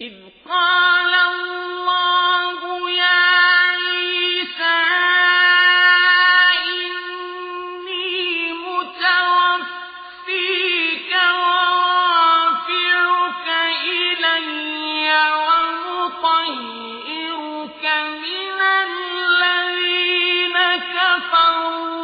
إذ قال الله يا عيسى إني متوفيك ورافعك إلي ومطهرك من الذين كفروا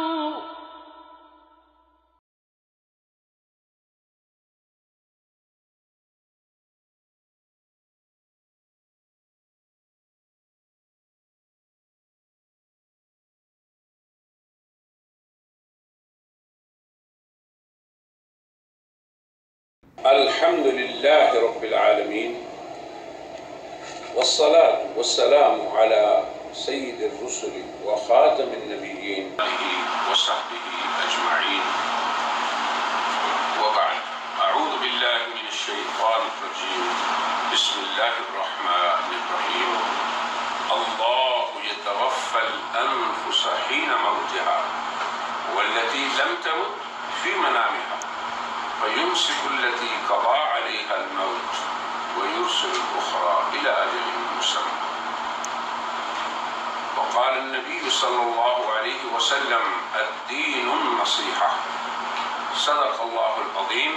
الحمد لله رب العالمين والصلاة والسلام على سيد الرسل وخاتم النبيين وصحبه أجمعين وبعد أعوذ بالله من الشيطان الرجيم بسم الله الرحمن الرحيم الله يتوفى الأنفس حين موتها والتي لم تمت في منامها فيمسك التي قضى عليها الموت ويرسل الأخرى إلى أجل مسمى. وقال النبي صلى الله عليه وسلم الدين النصيحة. صدق الله العظيم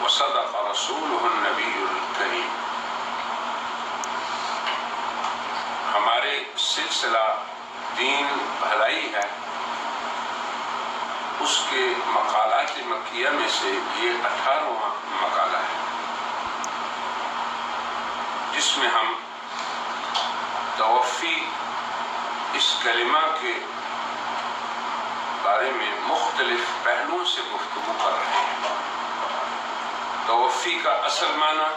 وصدق رسوله النبي الكريم. ہمارے سلسلہ دین بھلائی ہے، اس کے مقالات مکیہ میں سے یہ 18واں مقالہ ہے، جس میں ہم توفی اس کلمہ کے بارے میں مختلف پہلوؤں سے گفتگو کر رہے ہیں۔ توفی کا اصل معنی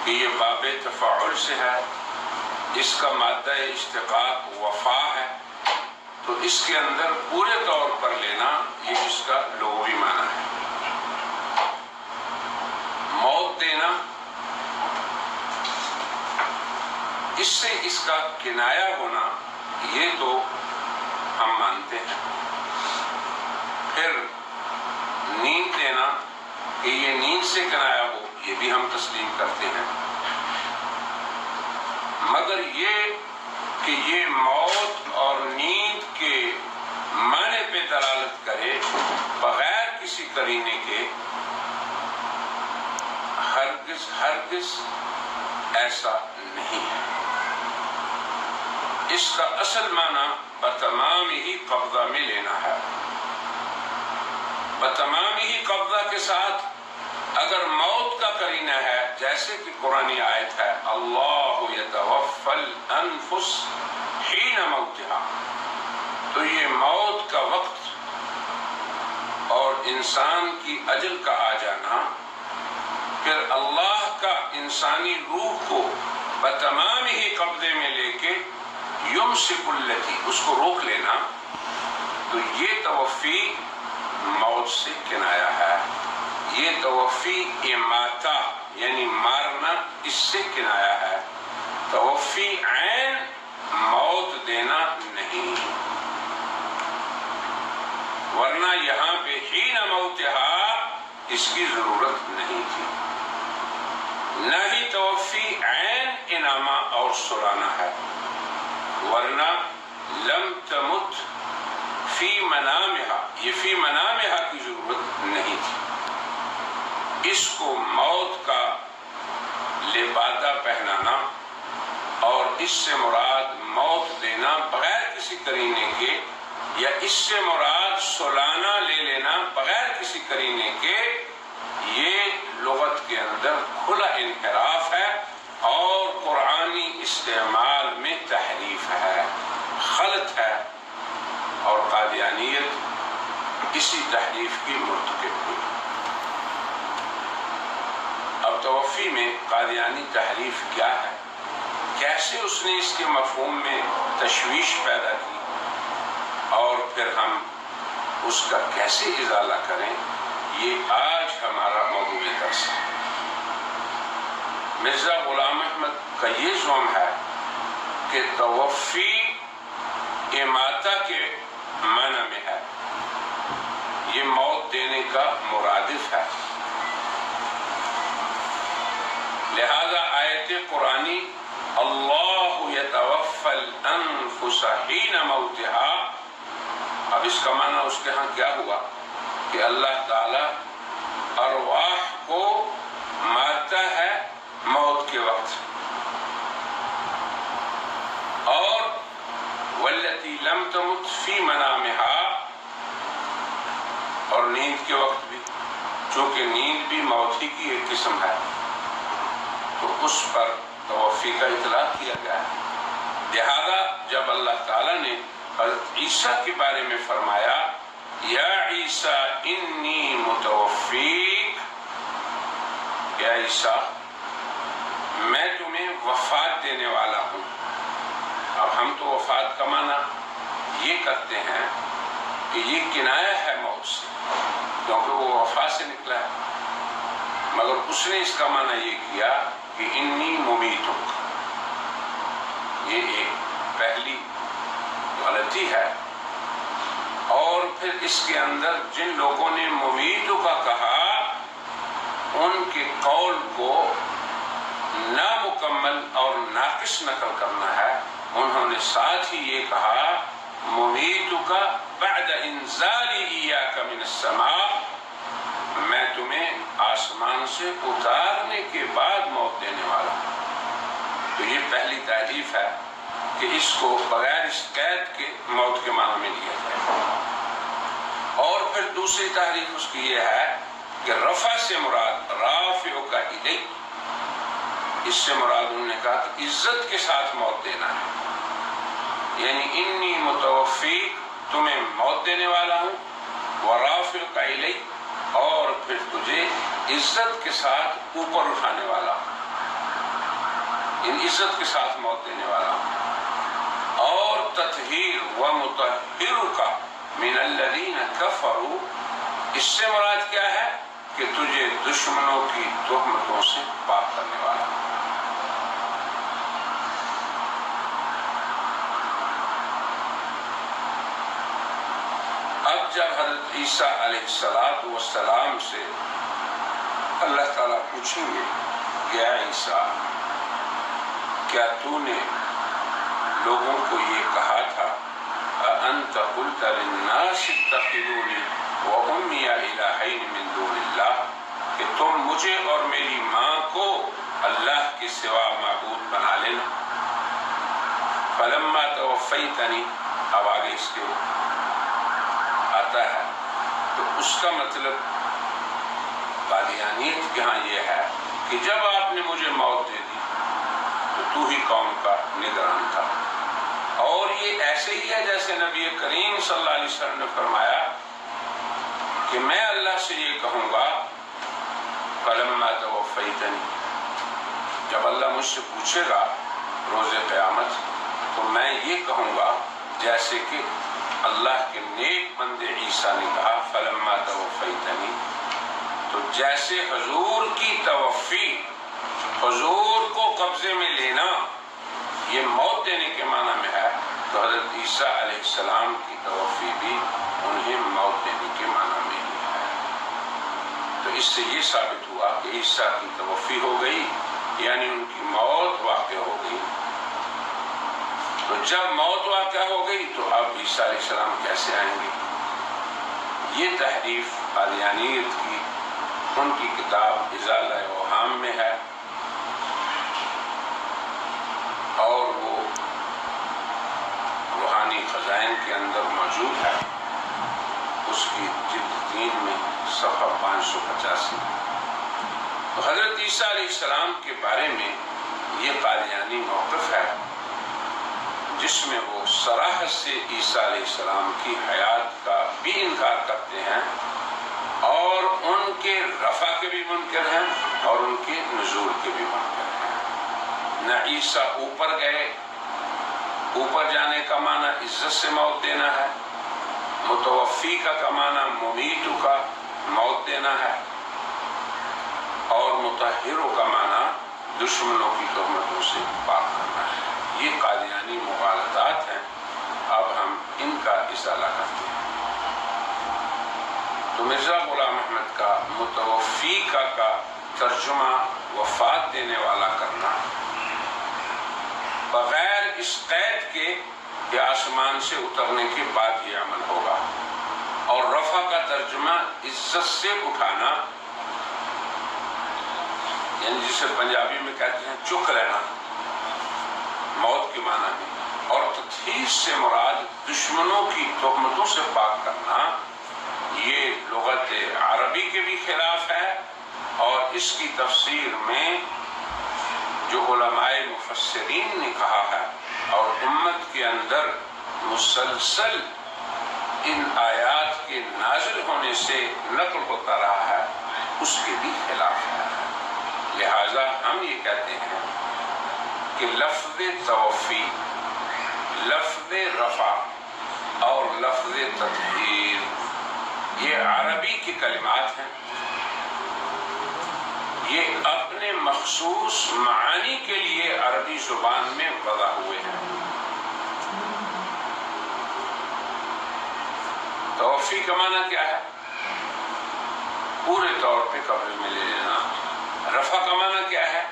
کہ یہ باب تفاعل سے ہے، اس کا مادہ اشتقاق وفا ہے، تو اس کے اندر پورے طور پر لینا یہ اس کا لغوی معنی ہے۔ موت دینا، اس سے اس کا کنایہ ہونا یہ تو ہم مانتے ہیں۔ پھر نیند دینا کہ یہ نیند سے کنایہ ہو، یہ بھی ہم تسلیم کرتے ہیں، مگر یہ کہ یہ موت اور نیند کے معنی پہ دلالت کرے بغیر کسی قرینے کے، ہرگز ایسا نہیں ہے۔ اس کا اصل معنی بتمام ہی قبضہ میں لینا ہے۔ بتمام ہی قبضہ کے ساتھ اگر موت کا قرینہ ہے، جیسے کہ قرآنی آیت ہے اللہ یتوفی الانفس حین موتہا، تو یہ موت کا وقت اور انسان کی اجل کا آ جانا، پھر اللہ کا انسانی روح کو بتمام ہی قبضے میں لے کے یمسک التی، اس کو روک لینا، تو یہ توفی موت سے کنایہ ہے۔ یہ توفی اماتہ یعنی مارنا، اس سے کنایہ ہے۔ توفی عین موت دینا نہیں، ورنہ یہاں پہ حین موتہا اس کی ضرورت نہیں تھی۔ نہ ہی توفی عین انعامہ اور سلانا ہے، ورنہ لم تمت فی منامہا، یہ فی منامہا کی ضرورت نہیں تھی۔ اس کو موت کا لبادہ پہنانا اور اس سے مراد موت دینا بغیر کسی قرینے کے، یا اس سے مراد سلانا لے لینا بغیر کسی قرینے کے، یہ لغت کے اندر کھلا انحراف ہے اور قرآنی استعمال میں تحریف ہے، غلط ہے، اور قادیانیت اسی تحریف کی مرتکب ہوئی۔ اب توفی میں قادیانی تحریف کیا ہے، کیسے اس نے اس کے مفہوم میں تشویش پیدا کی، اور پھر ہم اس کا کیسے ازالہ کریں، یہ آج ہمارا موضوع درس ہے۔ مرزا غلام احمد کا یہ زعم ہے کہ توفی اماتہ کے معنی میں ہے، یہ موت دینے کا مرادف ہے، لہذا آیت قرآنی اللہ یتوفی الانفس حین موتها، اب اس کا معنی اس کے ہاں کیا ہوا کہ اللہ تعالی ارواح کو مارتا ہے موت کے وقت، اور والتی لم تمت فی منامها، اور نیند کے وقت بھی، چونکہ نیند بھی موت ہی کی ایک قسم ہے، تو اس پر توفی کا اطلاق کیا گیا ہے۔ لہذا جب اللہ تعالیٰ نے حضرت عیسیٰ کے بارے میں فرمایا یا عیسیٰ انی متوفیک، یا عیسیٰ میں تمہیں وفات دینے والا ہوں۔ اب ہم تو وفات کا معنی یہ کرتے ہیں کہ یہ کنایہ ہے موت سے، کیونکہ وہ وفات سے نکلا ہے، مگر اس نے اس کا معنی یہ کیا کہ انی ممیتک، یہ ایک پہلی غلطی ہے۔ اور پھر اس کے اندر جن لوگوں نے ممیتو کا کہا ان کے قول کو نامکمل اور ناقص نقل کرنا ہے، انہوں نے ساتھ ہی یہ کہا ممیتو کا بعد انزالی ایاک من السماء، میں تمہیں آسمان سے اتارنے کے بعد موت دینے والا ہوں۔ تو یہ پہلی تعریف ہے کہ اس کو بغیر اس قید کے موت کے معنی میں لیا جائے۔ اور پھر دوسری تعریف اس کی یہ ہے کہ رفع سے مراد رافع کا الی، اس سے مراد انہوں نے کہا کہ عزت کے ساتھ موت دینا ہے، یعنی انی متوفیک، تمہیں موت دینے والا ہوں، ورافع کا الی، اور پھر تجھے عزت کے ساتھ اوپر اٹھانے والا ہوں، ان عزت کے ساتھ موت دینے والا ہوں، اور تطہیر و مطہرک من الذین کفروا، اس سے مراد کیا ہے کہ تجھے دشمنوں کی تہمتوں سے پاک کرنے والا ہوں۔ اب جب حضرت عیسیٰ علیہ السلام سے اللہ تعالیٰ پوچھیں گے کہ اے عیسیٰ کیا تو نے لوگوں کو یہ کہا تھا أَأَنْتَ قُلْتَ لِلنَّاسِ اتَّخِذُونِي وَأُمِّيَ إِلَٰهَيْنِ مِن دُونِ اللَّهِ، کہ تم مجھے اور میری ماں کو اللہ کے سوا معبود بنا لینا۔ فَلَمَّا تَوَفَّيْتَنِي، اب آگے اس کے آتا ہے، تو اس کا مطلب قادیانیت کے ہاں یہ ہے کہ جب آپ نے مجھے موت دے دی تو ہی قوم کا نگران تھا، اور یہ ایسے ہی ہے جیسے نبی کریم صلی اللہ علیہ وسلم نے فرمایا کہ میں اللہ سے یہ کہوں گا فَلَمَّا تَوَفَّيْتَنِي، جب اللہ مجھ سے پوچھے گا روز قیامت تو میں یہ کہوں گا جیسے کہ اللہ کے نیک بندے عیسیٰ نے کہا فَلَمَّا تَوَفَّيْتَنِي، تو جیسے حضور کی توفی، حضور کو قبضے میں لینا، یہ موت دینے کے معنی میں ہے، تو حضرت عیسیٰ علیہ السلام کی توفی بھی انہیں موت دینے کے معنی میں ہی ہے۔ تو اس سے یہ ثابت ہوا کہ عیسیٰ کی توفی ہو گئی، یعنی ان کی موت واقع ہو گئی۔ تو جب موت واقع ہو گئی تو اب عیسیٰ علیہ السلام کیسے آئیں گے؟ یہ تحریف قادیانیت کی ان کی کتاب ازالہ اوہام میں ہے، اور وہ روحانی خزائن کے اندر موجود ہے، اس کی جلد 3 میں صفحہ 585۔ تو حضرت عیسیٰ علیہ السلام کے بارے میں یہ قادیانی موقف ہے جس میں وہ صراحت سے عیسیٰ علیہ السلام کی حیات کا بھی انکار کرتے ہیں، اور ان کے رفع کے بھی منکر ہیں اور ان کے نزول کے بھی منکر ہیں۔ نہ عیسیٰ اوپر گئے، اوپر جانے کا معنی عزت سے موت دینا ہے، متوفی کا معنی ممیت کا موت دینا ہے، اور مطہر کا معنی دشمنوں کی تہمتوں سے پاک کرنا ہے۔ یہ قادیانی مغالطات ہیں، اب ہم ان کا ازالہ کرتے ہیں۔ تو مرزا غلام احمد کا متوفی کا ترجمہ وفات دینے والا کرنا بغیر اس قید کے کہ آسمان سے اترنے کے بعد یہ عمل ہوگا. اور رفع کا ترجمہ عزت سے اٹھانا، یعنی جسے پنجابی میں کہتے ہیں چک لینا موت کے معنی میں. اور تطہیر سے مراد دشمنوں کی تہمتوں سے پاک کرنا. یہ لغت عربی کے بھی خلاف ہے، اور اس کی تفسیر میں جو علماء مفسرین نے کہا ہے اور امت کے اندر مسلسل ان آیات کے نازل ہونے سے نقل ہوتا رہا ہے، اس کے بھی خلاف ہے. لہذا ہم یہ کہتے ہیں کہ لفظ توفی، لفظ رفع اور لفظ تطہیر یہ عربی کی کلمات ہیں. یہ اپنے مخصوص معانی کے لیے عربی زبان میں وضع ہوئے ہیں. توفی کا معنی کیا ہے؟ پورے طور پہ قبضے میں لے لینا. رفع کا معنی کیا ہے؟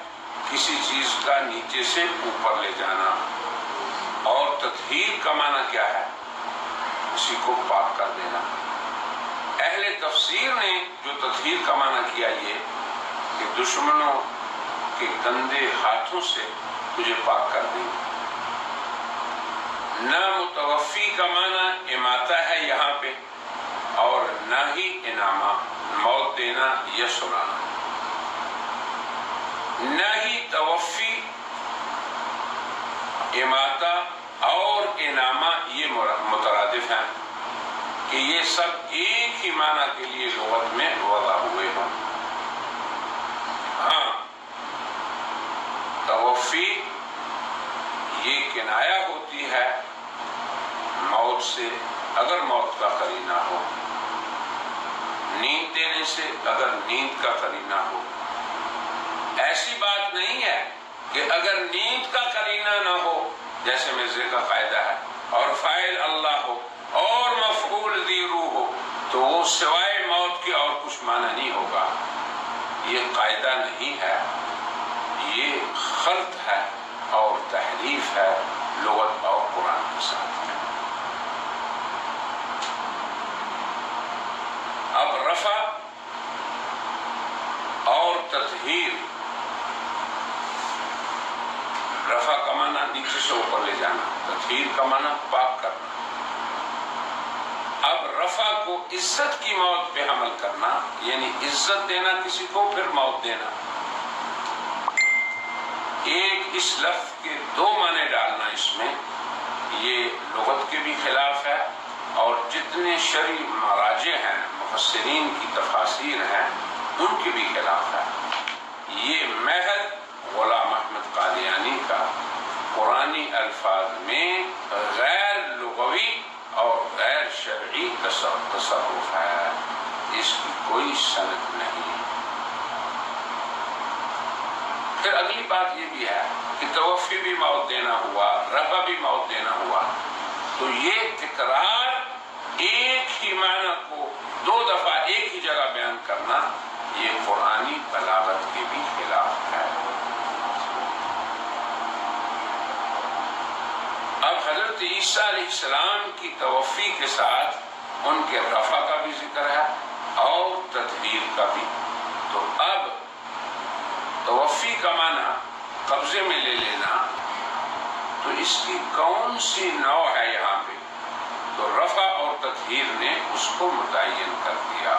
کسی چیز کا نیچے سے اوپر لے جانا. اور تطہیر کا معنی کیا ہے؟ کسی کو پاک کر دینا. اہل تفسیر نے جو تطہیر کا معنی کیا یہ کہ دشمنوں کے گندے ہاتھوں سے تجھے پاک کر دیں. نہ متوفی کا معنی اماتہ ہے یہاں پہ، اور نہ ہی انعامہ موت دینا یا سلانا. نہ ہی توفی، اماتہ اور انعامہ یہ مترادف ہیں کہ یہ سب ایک ہی معنی کے لیے لغت میں وضع ہوئے ہیں. ہاں، توفی یہ کنایہ ہوتی ہے موت سے اگر موت کا قرینہ ہو، نیند دینے سے اگر نیند کا قرینہ ہو. ایسی بات نہیں ہے کہ اگر نیند کا قرینہ نہ ہو، جیسے مرزے کا قاعدہ ہے، اور فاعل اللہ ہو اور مفعول ذی روح ہو تو وہ سوائے موت کے اور کچھ معنی نہیں ہوگا. یہ قاعدہ نہیں ہے، یہ خلط ہے اور تحریف ہے لغت اور قرآن کے ساتھ. اب رفع اور تطہیر، رفع کا معنی نیچے سے اوپر لے جانا، تطہیر کا معنی پاک کرنا. اب رفع کو عزت کی موت پہ حمل کرنا، یعنی عزت دینا کسی کو پھر موت دینا. ایک اس لفظ کے دو معنی ڈالنا اس میں یہ لغت کے بھی خلاف ہے، اور جتنے شرعی مراجع ہیں، مفسرین کی تفاسیر ہیں، ان کے بھی خلاف ہے. یہ محض غلام احمد قادیانی کا قرآنی الفاظ میں غیر لغوی اور غیر شرعی تصرف ہے، اس کی کوئی سند نہیں. پھر اگلی بات یہ بھی ہے کہ توفی بھی موت دینا ہوا، رفع بھی موت دینا ہوا، تو یہ تکرار ایک ہی معنی کو دو دفعہ ایک ہی جگہ بیان کرنا یہ قرآنی بلاغت کے بھی خلاف ہے. اب حضرت عیسیٰ علیہ السلام کی توفی کے ساتھ ان کے رفع کا بھی ذکر ہے اور تطہیر کا بھی. تو اب توفی کا معنی قبضے میں لے لینا، تو اس کی کون سی نوع ہے یہاں پہ؟ تو رفع اور تطہیر نے اس کو متعین کر دیا.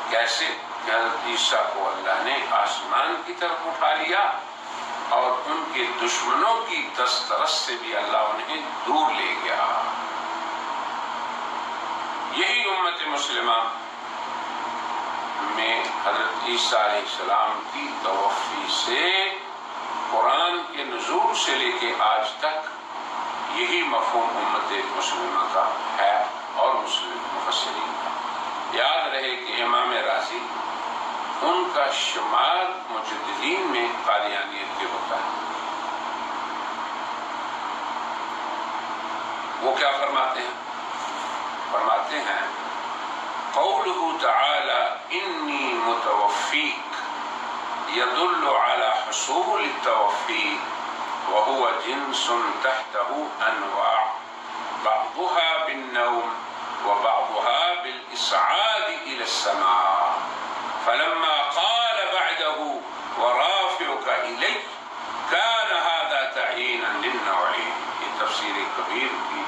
کیسے؟ کہ حضرت عیسیٰ کو اللہ نے آسمان کی طرف اٹھا لیا اور ان کے دشمنوں کی دسترس سے بھی اللہ انہیں دور لے گیا. یہی امت مسلمہ میں حضرت عیسیٰ علیہ السلام کی توفی سے قرآن کے نزول سے لے کے آج تک یہی مفہوم امت مسلمہ کا ہے اور مسلم مفسرین کا. یاد رہے کہ امام رازی ان کا شمار مجددین میں قادیانیت کے ہوتا ہے. وہ کیا فرماتے ہیں؟ فرماتے ہیں قولہ تعالی انی متوفیک، التوفی وهو جنس تحته انواع بعضها بالنوم وبعضها بالإصعاد إلى السماء فلما قال بعده ورافعك إلي كان هذا تعيينا للنوعين. یہ تفسیر کبیر کی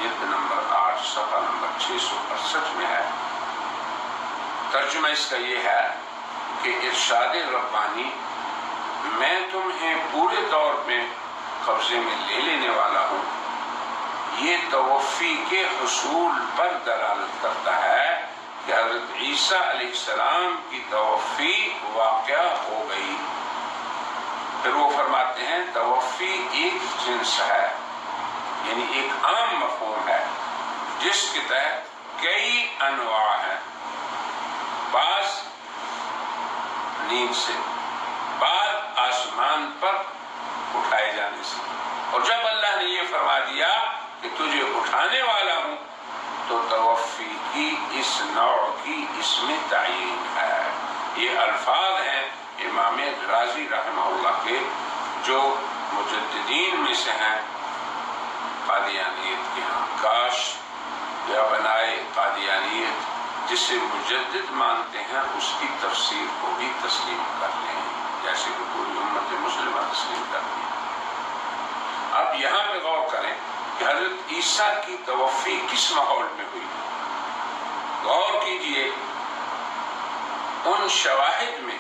جلد نمبر 8 صفحہ نمبر 668 میں ہے. ترجمہ اس کا یہ ہے کہ ارشاد ربانی میں تمہیں پورے طور پہ قبضے میں لے لینے والا ہوں، یہ توفی کے حصول پر دلالت کرتا ہے کہ حضرت عیسیٰ علیہ السلام کی توفی واقع ہو گئی. پھر وہ فرماتے ہیں توفی ایک جنس ہے، یعنی ایک عام مفہوم ہے جس کے تحت کئی انواع ہیں. بعض نیند سے، بعض آسمان پر اٹھائے جانے سے. اور جب اللہ نے یہ فرما دیا کہ تجھے اٹھانے والا ہوں تو توفی کی اس نوع کی اس میں تعین ہے. یہ الفاظ ہیں امام رازی رحمہ اللہ کے جو مجددین میں سے ہیں قادیانیت کے ہاں. کاش یا بنائے قادیانیت جسے مجدد مانتے ہیں اس کی تفسیر کو بھی تسلیم کر لیں جیسے کہ پوری امت مسلمہ تسلیم کرتی ہے. اب یہاں پہ غور کریں کہ حضرت عیسیٰ کی توفی کس ماحول میں ہوئی. غور کیجئے ان شواہد میں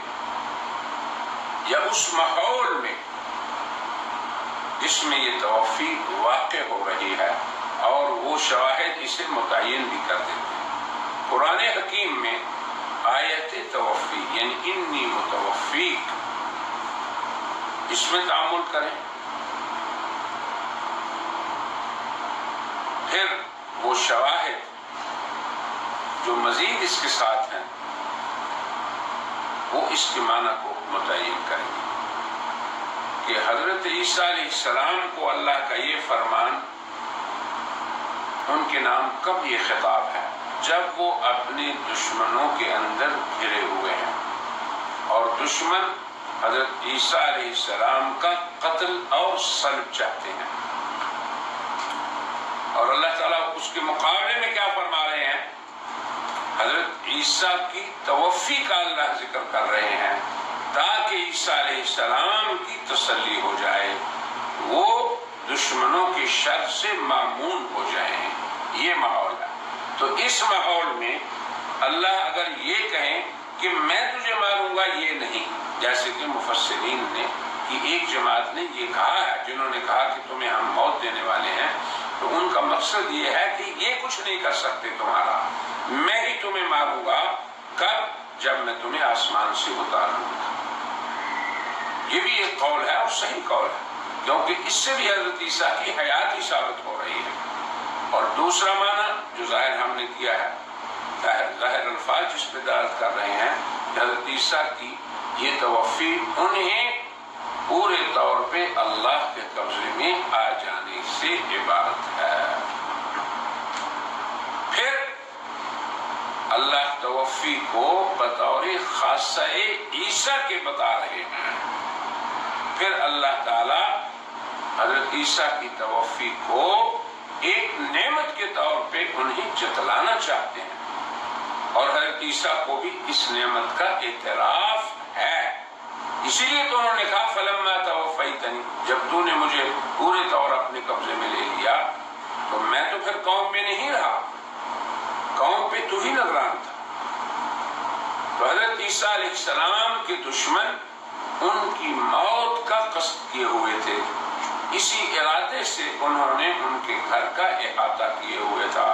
یا اس ماحول میں جس میں یہ توفی واقع ہو رہی ہے، اور وہ شواہد اسے متعین بھی کر دیتے ہیں. قرآن حکیم میں آیت توفی یعنی انی متوفیک، اس میں تعامل کریں. پھر وہ شواہد جو مزید اس کے ساتھ ہیں وہ اس کے معنی کو متعین کریں گے کہ حضرت عیسیٰ علیہ السلام کو اللہ کا یہ فرمان ان کے نام کب یہ خطاب ہے؟ جب وہ اپنے دشمنوں کے اندر گھرے ہوئے ہیں اور دشمن حضرت عیسیٰ علیہ السلام کا قتل اور صلب چاہتے ہیں. اور اللہ تعالیٰ اس کے مقابلے میں کیا فرما رہے ہیں؟ حضرت عیسیٰ کی توفی کا اللہ ذکر کر رہے ہیں تاکہ عیسیٰ علیہ السلام کی تسلی ہو جائے، وہ دشمنوں کے شر سے مامون ہو جائیں. یہ ماحول ہے. تو اس ماحول میں اللہ اگر یہ کہیں کہ میں تجھے ماروں گا، یہ نہیں. جیسے کہ مفسرین نے کہ ایک جماعت نے یہ کہا ہے، جنہوں نے کہا کہ تمہیں ہم موت دینے والے ہیں، تو ان کا مقصد یہ ہے کہ یہ کچھ نہیں کر سکتے تمہارا، میں ہی تمہیں ماروں گا. کب؟ جب میں تمہیں آسمان سے اتاروں گا. یہ بھی ایک قول ہے اور صحیح قول ہے، کیونکہ اس سے بھی حضرت عیسیٰ کی حیات ہی ثابت ہو رہی ہے. اور دوسرا معنی جو ظاہر ہم نے کیا ہے، ظاہر الفاظ جس پہ دلالت کر رہے ہیں کہ حضرت عیسیٰ کی یہ توفی انہیں پورے طور پہ اللہ کے قبضے میں آ جانے سے عبارت ہے. پھر اللہ توفی کو بطور خاصہ عیسیٰ کے بتا رہے ہیں. پھر اللہ تعالی حضرت عیسیٰ کی توفی کو ایک نعمت کے طور پہ انہیں جتلانا چاہتے ہیں، اور حضرت عیسیٰ کو بھی اس نعمت کا اعتراف ہے. اسی لیے تو انہوں نے کہا فلما توفیتنی، جب تو نے مجھے پورے طور اپنے قبضے میں لے لیا تو میں تو پھر قوم میں نہیں رہا، قوم پہ تو ہی نگران تھا. تو حضرت عیسیٰ علیہ السلام کے دشمن ان کی موت کا قصد کیے ہوئے تھے، اسی ارادے سے انہوں نے ان کے گھر کا احاطہ کیے ہوئے تھا.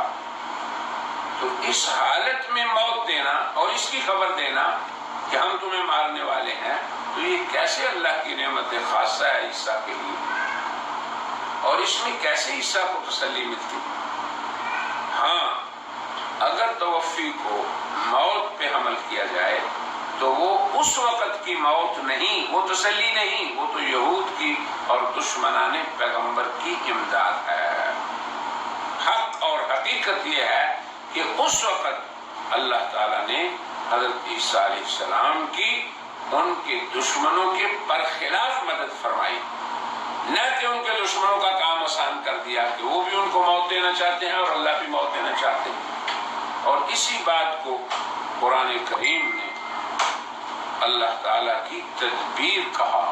تو اس حالت میں موت دینا اور اس کی خبر دینا کہ ہم تمہیں مارنے والے ہیں، تو یہ کیسے اللہ کی نعمت خاصہ ہے عیسیٰ کے لیے، اور اس میں کیسے عیسیٰ کو تسلی ملتی؟ ہاں، اگر توفی کو موت پہ حمل کیا جائے تو وہ اس وقت کی موت نہیں، وہ تسلی نہیں، وہ تو یہود کی اور دشمنان پیغمبر کی امداد ہے. حق اور حقیقت یہ ہے کہ اس وقت اللہ تعالیٰ نے حضرت عیسیٰ علیہ السلام کی ان کے دشمنوں کے برخلاف مدد فرمائی، نہ کہ ان کے دشمنوں کا کام آسان کر دیا کہ وہ بھی ان کو موت دینا چاہتے ہیں اور اللہ بھی موت دینا چاہتے ہیں۔ اور اسی بات کو قرآن کریم نے اللہ تعالیٰ کی تدبیر کہا،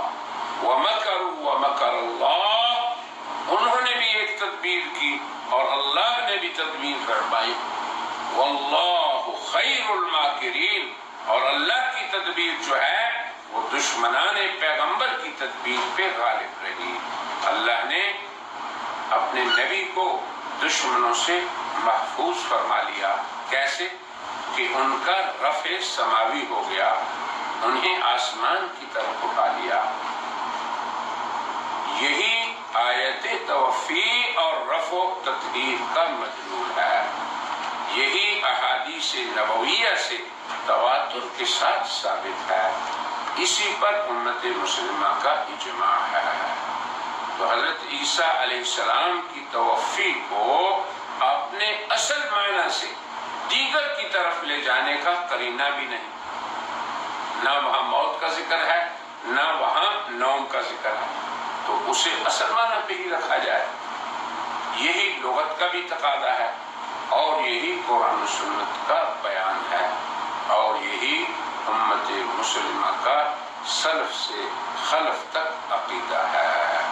وَمَكَرُوا وَمَكَرَ اللَّهُ، انہوں نے بھی ایک تدبیر کی اور اللہ نے بھی تدبیر فرمائی، وَاللَّهُ خَيْرُ الْمَاكِرِينَ، اور اللہ کی تدبیر جو ہے وہ دشمنان پیغمبر کی تدبیر پہ غالب رہی۔ اللہ نے اپنے نبی کو دشمنوں سے محفوظ فرما لیا، کیسے کہ ان کا رفع سماوی ہو گیا، انہیں آسمان کی طرف اٹھا لیا۔ یہی آیت توفی اور رفع و تطہیر کا مدلول ہے، یہی احادیث نبویہ سے تواتر کے ساتھ ثابت ہے، اسی پر امت مسلمہ کا اجماع ہے۔ تو حضرت عیسیٰ علیہ السلام کی توفی کو اپنے اصل معنی سے دیگر کی طرف لے جانے کا قرینہ بھی نہیں، نہ وہاں موت کا ذکر ہے نہ وہاں نوم کا ذکر ہے، تو اسے اصل معنی پہ ہی رکھا جائے، یہی لغت کا بھی تقاضا ہے اور یہی قرآن و سنت کا بیان ہے، اور یہی امت مسلمہ کا سلف سے خلف تک عقیدہ ہے۔